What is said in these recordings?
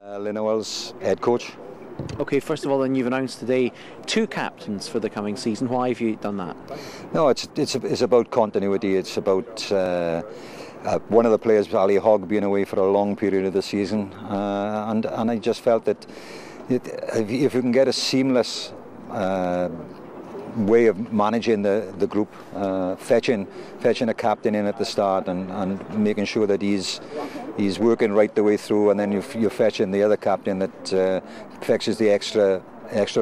Lynn Howells, head coach. Okay, first of all, then, you've announced today 2 captains for the coming season. Why have you done that? No, it's about continuity. It's about one of the players, Hogg, being away for a long period of the season, and I just felt that if you can get a seamless way of managing the group, fetching a captain in at the start and making sure that he's working right the way through, and then you're fetching the other captain that fetches the extra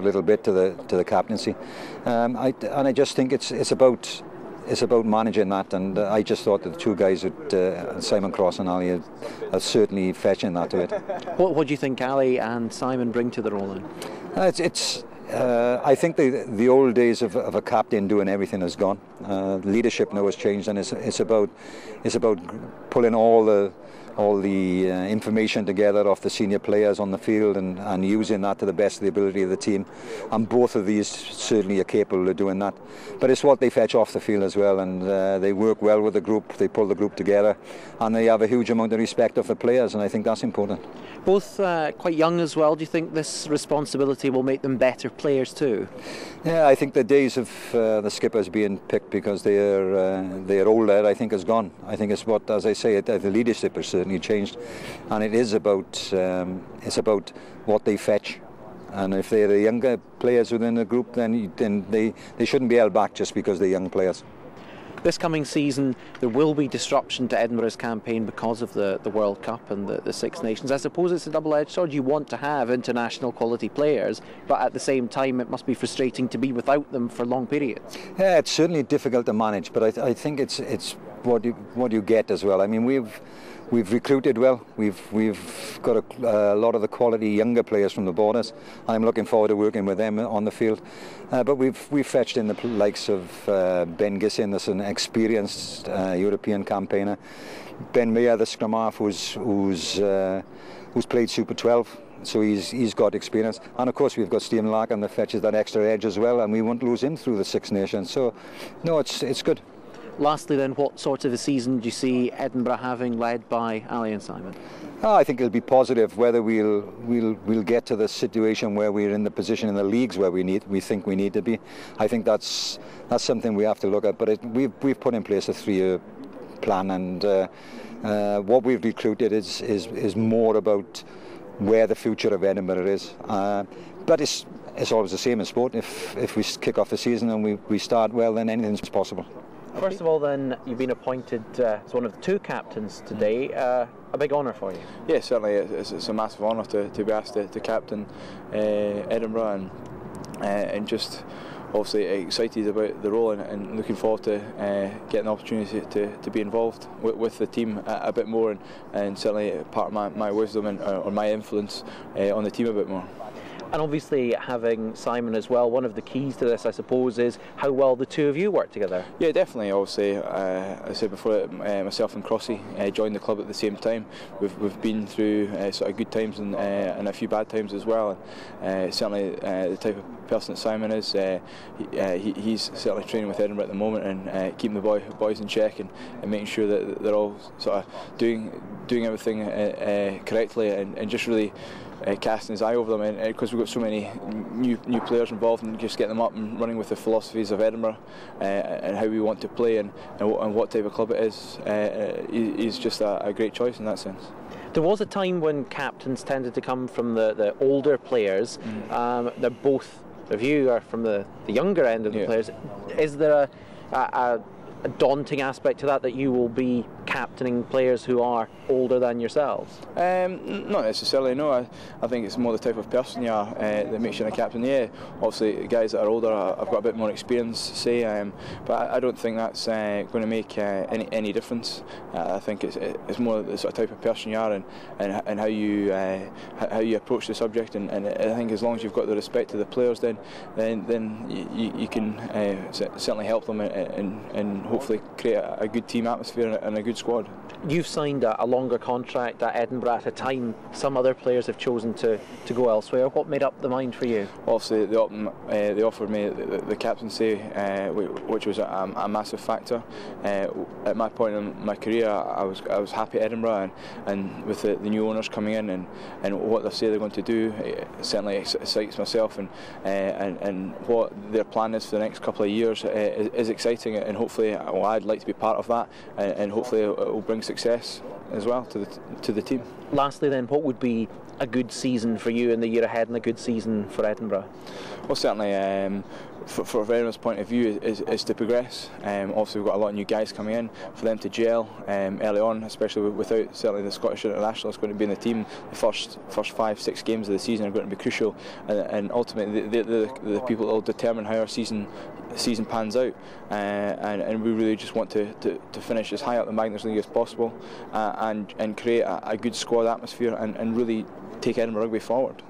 little bit to the captaincy. I just think it's about managing that, and I just thought that the 2 guys, Simon Cross and Ali, are certainly fetching that to it. What do you think Ali and Simon bring to the role then? I think the old days of a captain doing everything has gone. Leadership now has changed, and it's about pulling all the information together off the senior players on the field and using that to the best of the ability of the team. And both of these certainly are capable of doing that. But it's what they fetch off the field as well, and they work well with the group. They pull the group together, and they have a huge amount of respect of the players, and I think that's important. Both quite young as well. Do you think this responsibility will make them better players too? Yeah, I think the days of the skippers being picked because they're older, I think, is gone. I think it's what, as I say, the leadership has certainly changed, and it is about what they fetch. And if they're the younger players within the group, then they shouldn't be held back just because they're young players. This coming season, there will be disruption to Edinburgh's campaign because of the World Cup and the Six Nations. I suppose it's a double-edged sword. You want to have international quality players, but at the same time it must be frustrating to be without them for long periods. Yeah, it's certainly difficult to manage, but I think it's what you get as well. I mean, we've recruited well. We've got a lot of the quality younger players from the borders. I'm looking forward to working with them on the field. But we've fetched in the likes of Ben Gissin, that's an experienced European campaigner. Ben Mayer, the scrum half, who's played Super 12. So he's got experience, and of course we've got Stephen Larkin that fetches that extra edge as well, and we won't lose him through the Six Nations. So no, it's good. Lastly then, what sort of a season do you see Edinburgh having, led by Ali and Simon? I think it'll be positive. Whether we'll get to the situation where we're in the position in the leagues where we think we need to be, I think that's something we have to look at. But we've put in place a 3-year plan, and what we've recruited is more about where the future of Edinburgh is. But it's always the same in sport. If we kick off the season and we start well, then anything's possible. First of all then, you've been appointed as one of the 2 captains today. A big honour for you. Yeah, certainly it's a massive honour to be asked to captain Edinburgh, and just obviously excited about the role and looking forward to getting the opportunity to be involved with the team a bit more, and certainly part of my wisdom or my influence on the team a bit more. And obviously having Simon as well, one of the keys to this, I suppose, is how well the 2 of you work together. Yeah, definitely. Obviously, as I said before, myself and Crossy joined the club at the same time. We've been through sort of good times and a few bad times as well. Certainly the type of person that Simon is, he's certainly training with Edinburgh at the moment and keeping the boys in check and making sure that they're all sort of doing everything correctly and just really casting his eye over them, and because we've got so many new players involved, and just getting them up and running with the philosophies of Edinburgh and how we want to play and what type of club it is. He's just a great choice in that sense. There was a time when captains tended to come from the older players. They're both of you are from the younger end of the players. Is there a daunting aspect to that you will be captaining players who are older than yourselves? Not necessarily, no. I think it's more the type of person you are that makes you a captain. Yeah, obviously guys that are older, I've got a bit more experience, say, but I don't think that's going to make any difference. I think it's more the sort of type of person you are and how you approach the subject, and I think as long as you've got the respect to the players, then you can certainly help them and hopefully create a good team atmosphere and a good squad. You've signed a longer contract at Edinburgh at a time some other players have chosen to go elsewhere. What made up the mind for you? Obviously, they offered me the captaincy, which was a massive factor. At my point in my career, I was happy at Edinburgh, and with the new owners coming in and what they say they're going to do, it certainly excites myself, and what their plan is for the next couple of years is exciting, and hopefully, I'd like to be part of that, and hopefully it will bring success as well to the team. Lastly then, what would be a good season for you in the year ahead and a good season for Edinburgh? Well, certainly for Edinburgh's point of view is to progress. Obviously we've got a lot of new guys coming in, for them to gel early on, especially without certainly the Scottish international is going to be in the team. The first 5-6 games of the season are going to be crucial, and ultimately the people that will determine how our season pans out, and we really just want to finish as high up the Magners League as possible, and create a good squad atmosphere and really take Edinburgh Rugby forward.